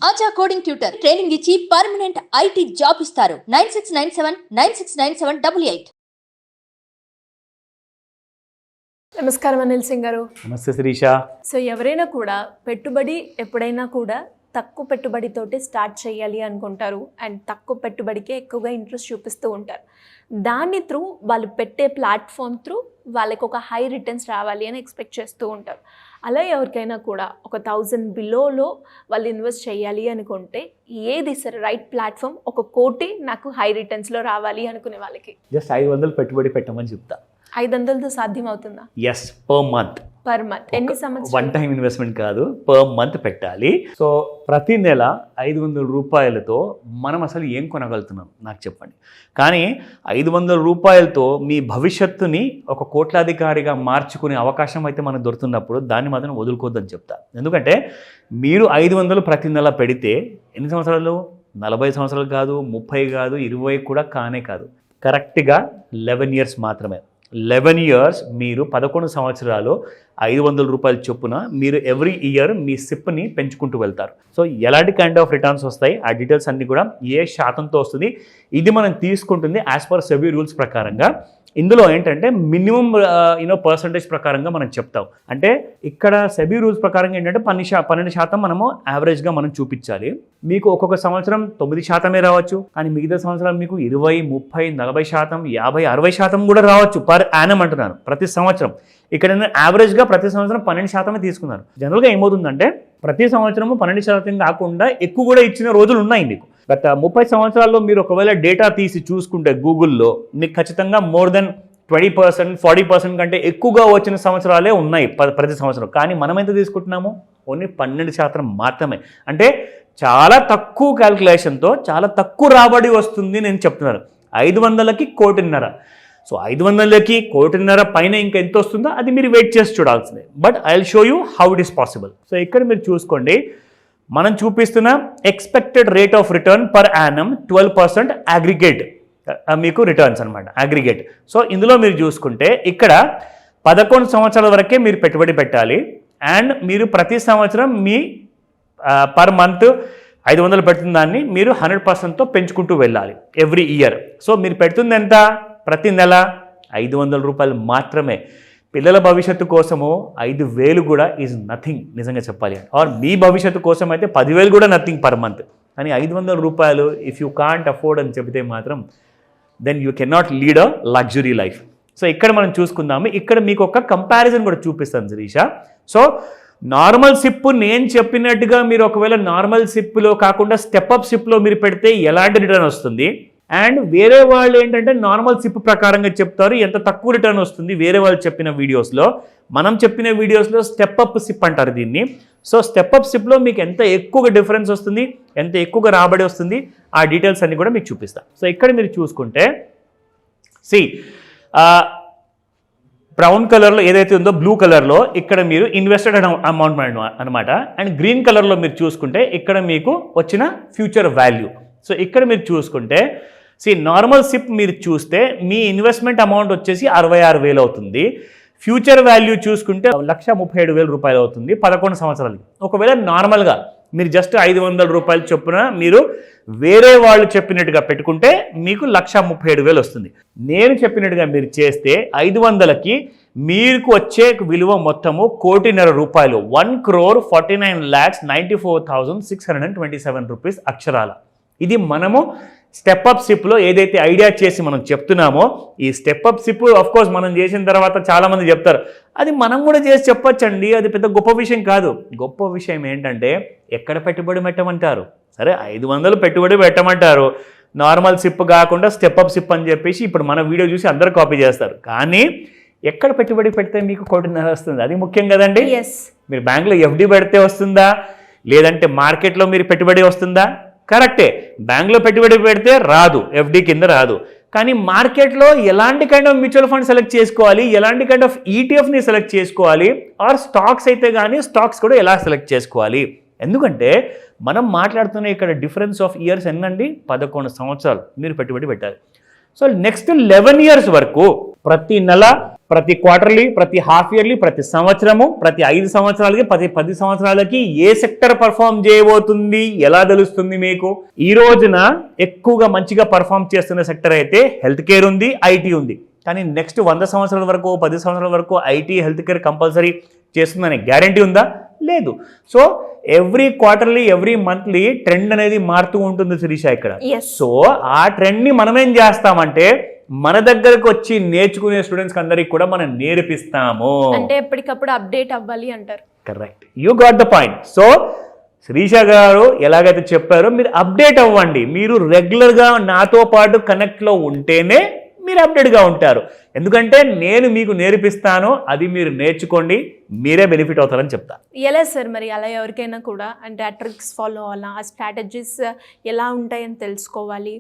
ఆచా coding tutor training ఇచ్చి permanent IT job ఇస్తారు. 9697969788. నమస్కారం అనిల్ సింగ్ గారు. నమస్తే శిరీష. సో ఎవరైనా కూడా పెట్టుబడి ఎప్పుడైనా కూడా తక్కువ పెట్టుబడితోటి స్టార్ట్ చేయాలి అనుకుంటారు అండ్ తక్కువ పెట్టుబడికే ఎక్కువగా ఇంట్రెస్ట్ చూపిస్తూ ఉంటారు. దాని త్రూ వాళ్ళు పెట్టే ప్లాట్ఫామ్ త్రూ వాళ్ళకి ఒక హై రిటర్న్స్ రావాలి అని ఎక్స్పెక్ట్ చేస్తూ ఉంటారు. అలా ఎవరికైనా కూడా ఒక 1000 బిలోలో వాళ్ళు ఇన్వెస్ట్ చేయాలి అనుకుంటే ఏది సరే రైట్ ప్లాట్ఫామ్, 1 కోటి నాకు హై రిటర్న్స్లో రావాలి అనుకునే వాళ్ళకి జస్ట్ 500 పెట్టుబడి పెట్టమని చెప్తా. 500తో సాధ్యం అవుతుందా? Yes, per month. ఎన్ని సంవత్సరాలు? వన్ టైం ఇన్వెస్ట్మెంట్ కాదు, పర్ మంత్ పెట్టాలి. సో ప్రతి నెల 500 రూపాయలతో మనం అసలు ఏం కొనగలుగుతున్నాం నాకు చెప్పండి. కానీ 500 రూపాయలతో మీ భవిష్యత్తుని ఒక కోట్లాధికారిగా మార్చుకునే అవకాశం అయితే మనకు దొరుకుతున్నప్పుడు దాన్ని మాత్రం వదులుకోవద్దని చెప్తా. ఎందుకంటే మీరు 500 ప్రతి నెల పెడితే ఎన్ని సంవత్సరాలు? 40 సంవత్సరాలు కాదు, 30 కాదు, 20 కూడా కానే కాదు. కరెక్ట్గా 11 ఇయర్స్ మాత్రమే. 11 ఇయర్స్ మీరు 11 సంవత్సరాలు 500 రూపాయల చొప్పున మీరు ఎవ్రీ ఇయర్ మీ సిప్ని పెంచుకుంటూ వెళ్తారు. సో ఎలాంటి కైండ్ ఆఫ్ రిటర్న్స్ వస్తాయి, ఆ డీటెయిల్స్ అన్నీ కూడా ఏ శాతంతో వస్తుంది, ఇది మనం తీసుకుంటుంది యాజ్ పర్ సెబీ రూల్స్ ప్రకారంగా. ఇందులో ఏంటంటే మినిమం పర్సంటేజ్ ప్రకారంగా మనం చెప్తాం. అంటే ఇక్కడ సెబీ రూల్స్ ప్రకారంగా ఏంటంటే 12% మనము యావరేజ్గా మనం చూపించాలి. మీకు ఒక్కొక్క సంవత్సరం 9% రావచ్చు, కానీ మిగతా సంవత్సరాలు మీకు 20, 30, 40%, 50, 60% కూడా రావచ్చు పర్ యానం అంటున్నాను ప్రతి సంవత్సరం. ఇక్కడ నేను యావరేజ్గా ప్రతి సంవత్సరం 12% తీసుకున్నాను. జనరల్గా ఏమవుతుందంటే ప్రతి సంవత్సరము 12% కాకుండా ఎక్కువ కూడా ఇచ్చిన రోజులు ఉన్నాయి మీకు. గత 30 సంవత్సరాల్లో మీరు ఒకవేళ డేటా తీసి చూసుకుంటే గూగుల్లో మీకు ఖచ్చితంగా మోర్ దెన్ 20%, 40% కంటే ఎక్కువగా వచ్చిన సంవత్సరాలే ఉన్నాయి ప్రతి సంవత్సరం. కానీ మనం ఎంత తీసుకుంటున్నాము? ఓన్లీ 12% మాత్రమే. అంటే చాలా తక్కువ క్యాల్కులేషన్తో చాలా తక్కువ రాబడి వస్తుంది నేను చెప్తున్నాను. 500కి 1.5 కోటి. సో 500కి 1.5 కోటి పైన ఇంకా ఎంత వస్తుందో అది మీరు వెయిట్ చేసి చూడాల్సిందే. But I will show you how it is possible. So ఇక్కడ మీరు చూసుకోండి, మనం చూపిస్తున్న expected rate of return per annum 12% aggregate మీకు రిటర్న్స్ అనమాట, అగ్రిగేట్. సో ఇందులో మీరు చూసుకుంటే ఇక్కడ 11 సంవత్సరాల వరకే మీరు పెట్టుబడి పెట్టాలి. అండ్ మీరు ప్రతి సంవత్సరం మీ పర్ మంత్ 500 పెడుతున్న దాన్ని మీరు 100%తో పెంచుకుంటూ వెళ్ళాలి ఎవ్రీ ఇయర్. సో మీరు పెడుతుంది ఎంత? ప్రతి నెల 500 రూపాయలు మాత్రమే. పిల్లల భవిష్యత్తు కోసము 5,000 కూడా ఈజ్ నథింగ్ నిజంగా చెప్పాలి. ఆర్ మీ భవిష్యత్తు కోసం అయితే 10,000 కూడా నథింగ్ పర్ మంత్. కానీ 500 రూపాయలు ఇఫ్ యూ కాంట్ అఫోర్డ్ అని చెబితే మాత్రం then you cannot lead a luxury life. So ఇక్కడ మనం చూసుకుందాము. ఇక్కడ మీకు ఒక కంపారిజన్ కూడా చూపిస్తాను శిరీష. సో నార్మల్ సిప్ నేను చెప్పినట్టుగా మీరు ఒకవేళ నార్మల్ సిప్లో కాకుండా స్టెప్అప్ సిప్లో మీరు పెడితే ఎలాంటి రిటర్న్ వస్తుంది, అండ్ వేరే వాళ్ళు ఏంటంటే నార్మల్ సిప్ ప్రకారంగా చెప్తారు ఎంత తక్కువ రిటర్న్ వస్తుంది. వేరే వాళ్ళు చెప్పిన వీడియోస్లో, మనం చెప్పిన వీడియోస్లో స్టెప్అప్ సిప్ అంటారు దీన్ని. సో స్టెప్అప్ సిప్లో మీకు ఎంత ఎక్కువగా డిఫరెన్స్ వస్తుంది, ఎంత ఎక్కువగా రాబడి వస్తుంది, ఆ డీటెయిల్స్ అన్ని కూడా మీకు చూపిస్తాను. సో ఇక్కడ మీరు చూసుకుంటే బ్రౌన్ కలర్లో ఏదైతే ఉందో బ్లూ కలర్లో ఇక్కడ మీరు ఇన్వెస్టెడ్ అమౌంట్ అనమాట. అండ్ గ్రీన్ కలర్లో మీరు చూసుకుంటే ఇక్కడ మీకు వచ్చిన ఫ్యూచర్ వాల్యూ. సో ఇక్కడ మీరు చూసుకుంటే నార్మల్ సిప్ మీరు చూస్తే మీ ఇన్వెస్ట్మెంట్ అమౌంట్ వచ్చేసి 66,000 అవుతుంది. ఫ్యూచర్ వాల్యూ చూసుకుంటే 1,37,000 రూపాయలు అవుతుంది 11 సంవత్సరాలకి. ఒకవేళ నార్మల్గా మీరు జస్ట్ 500 రూపాయలు చొప్పున మీరు వేరే వాళ్ళు చెప్పినట్టుగా పెట్టుకుంటే మీకు 1,37,000 వస్తుంది. నేను చెప్పినట్టుగా మీరు చేస్తే 500కి మీకు వచ్చే విలువ మొత్తము 1.5 కోటి రూపాయలు, 1,49,94,627 రూపీస్ అక్షరాల. ఇది మనము స్టెప్అప్ సిప్లో ఏదైతే ఐడియా చేసి మనం చెప్తున్నామో, ఈ స్టెప్అప్ సిప్ కోర్స్ మనం చేసిన తర్వాత చాలామంది చెప్తారు అది మనం కూడా చేసి చెప్పొచ్చండి, అది పెద్ద గొప్ప విషయం కాదు. గొప్ప విషయం ఏంటంటే ఎక్కడ పెట్టుబడి పెట్టమంటారు? సరే 500 పెట్టుబడి పెట్టమంటారు, నార్మల్ సిప్ కాకుండా స్టెప్అప్ సిప్ అని చెప్పేసి ఇప్పుడు మన వీడియో చూసి అందరూ కాపీ చేస్తారు. కానీ ఎక్కడ పెట్టుబడి పెడితే మీకు 1.5 కోటి వస్తుంది? అది ముఖ్యం కదండి. మీరు బ్యాంకులో ఎఫ్డి పెడితే వస్తుందా, లేదంటే మార్కెట్లో మీరు పెట్టుబడి వస్తుందా? కరెక్టే, బ్యాంక్లో పెట్టుబడి పెడితే రాదు, ఎఫ్డి కింద రాదు. కానీ మార్కెట్లో ఎలాంటి kind of mutual fund select చేసుకోవాలి, ఎలాంటి కైండ్ ఆఫ్ ఈటీఎఫ్ని సెలెక్ట్ చేసుకోవాలి, ఆర్ స్టాక్స్ అయితే కానీ స్టాక్స్ కూడా ఎలా సెలెక్ట్ చేసుకోవాలి? ఎందుకంటే మనం మాట్లాడుతున్న ఇక్కడ డిఫరెన్స్ ఆఫ్ ఇయర్స్ ఎన్నండి? 11 సంవత్సరాలు మీరు పెట్టుబడి పెట్టాలి. సో నెక్స్ట్ 11 ఇయర్స్ వరకు ప్రతి నెల ప్రతి క్వార్టర్లీ, ప్రతి హాఫ్ ఇయర్లీ, ప్రతి సంవత్సరము, ప్రతి 5 సంవత్సరాలకి, ప్రతి 10 సంవత్సరాలకి ఏ సెక్టర్ పర్ఫామ్ చేయబోతుంది ఎలా తెలుస్తుంది మీకు? ఈ రోజున ఎక్కువగా మంచిగా పర్ఫామ్ చేస్తున్న సెక్టర్ అయితే హెల్త్ కేర్ ఉంది, ఐటీ ఉంది. కానీ నెక్స్ట్ 100 సంవత్సరాల వరకు, 10 సంవత్సరాల వరకు ఐటీ, హెల్త్ కేర్ కంపల్సరీ చేస్తుందనే గ్యారంటీ ఉందా? లేదు. So every quarterly, every monthly trend అనేది మారుతూ ఉంటుంది శిరీష ఇక్కడ. సో ఆ ట్రెండ్ని మనం ఏం చేస్తామంటే మన దగ్గరకు వచ్చి నేర్చుకునే స్టూడెంట్స్ అందరికి కూడా మనం నేర్పిస్తాము. అంటే ఎప్పటికప్పుడు అప్డేట్ అవ్వాలి అంటారు. Correct, you got the point. So Shirisha గారు ఎలాగైతే చెప్పారో మీరు అప్డేట్ అవ్వండి. మీరు రెగ్యులర్గా నాతో పాటు కనెక్ట్లో ఉంటేనే మీరు అప్డేట్గా ఉంటారు. ఎందుకంటే నేను మీకు నేర్పిస్తాను, అది మీరు నేర్చుకోండి, మీరే బెనిఫిట్ అవుతారని చెప్తా. ఎలా సార్ మరి అలా ఎవరికైనా కూడా అంటే ఆ ట్రిక్స్ ఫాలో అవ్వాలా, ఆ స్ట్రాటజీస్ ఎలా ఉంటాయని తెలుసుకోవాలి.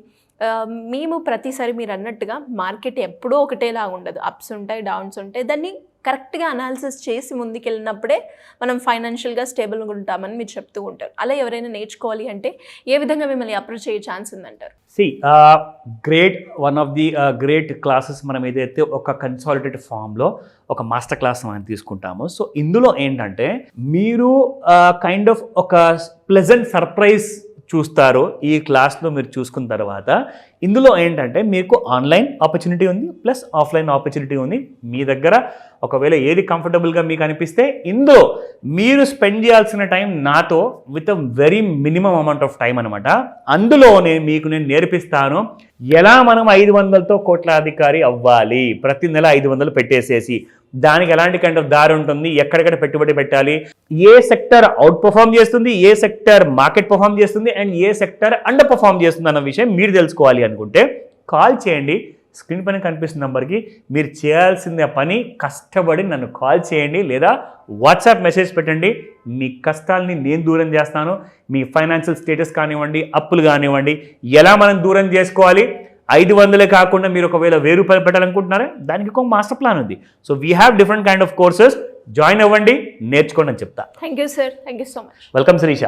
మేము ప్రతిసారి మీరు అన్నట్టుగా మార్కెట్ ఎప్పుడూ ఒకటేలా ఉండదు, అప్స్ ఉంటాయి, డౌన్స్ ఉంటాయి. దాన్ని కరెక్ట్గా అనాలిసిస్ చేసి ముందుకెళ్ళినప్పుడే మనం ఫైనాన్షియల్గా స్టేబుల్గా ఉంటామని మీరు చెప్తూ ఉంటారు. అలా ఎవరైనా నేర్చుకోవాలి అంటే ఏ విధంగా మిమ్మల్ని అప్రోచ్ అయ్యే ఛాన్స్ ఉందంటారు? One of the great classes మనం ఏదైతే ఒక కన్సాలిడేటెడ్ ఫామ్లో ఒక మాస్టర్ క్లాస్ మనం తీసుకుంటామో, సో ఇందులో ఏంటంటే మీరు కైండ్ ఆఫ్ ఒక ప్లెజెంట్ సర్ప్రైజ్ చూస్తారు ఈ క్లాస్లో. మీరు చూసుకున్న తర్వాత ఇందులో ఏంటంటే మీకు ఆన్లైన్ ఆపర్చునిటీ ఉంది, ప్లస్ ఆఫ్లైన్ ఆపర్చునిటీ ఉంది. మీ దగ్గర ఒకవేళ ఏది కంఫర్టబుల్గా మీకు అనిపిస్తే ఇందులో మీరు స్పెండ్ చేయాల్సిన టైం నాతో with a very minimum amount of time అనమాట. అందులో నేను నేర్పిస్తాను ఎలా మనం 500తో కోట్లాధికారి అవ్వాలి. ప్రతి నెల 500 పెట్టేసేసి దానికి ఎలాంటి కైండ్ ఆఫ్ దారి ఉంటుంది, ఎక్కడెక్కడ పెట్టుబడి పెట్టాలి, ఏ సెక్టర్ అవుట్ పర్ఫామ్ చేస్తుంది, ఏ సెక్టర్ మార్కెట్ పర్ఫామ్ చేస్తుంది, and A sector under perform చేస్తుంది అన్న విషయం మీరు తెలుసుకోవాలి అనుకుంటే కాల్ చేయండి. స్క్రీన్ పైన కనిపిస్తున్న నెంబర్కి మీరు చేయాల్సిన పని కష్టపడి నన్ను కాల్ చేయండి, లేదా వాట్సాప్ మెసేజ్ పెట్టండి. మీ కష్టాలని నేను దూరం చేస్తాను. మీ ఫైనాన్షియల్ స్టేటస్ కానివ్వండి, అప్పులు కానివ్వండి, ఎలా మనం దూరం చేసుకోవాలి. 500 కాకుండా మీరు ఒకవేళ 1000 రూపాయలు పెట్టాలనుకుంటున్నారా, దానికి ఒక మాస్టర్ ప్లాన్ ఉంది. So we have different kind of courses. Join అవ్వండి, నేర్చుకోండి అని చెప్తా. Thank you sir, thank you so much. Welcome Sirisha.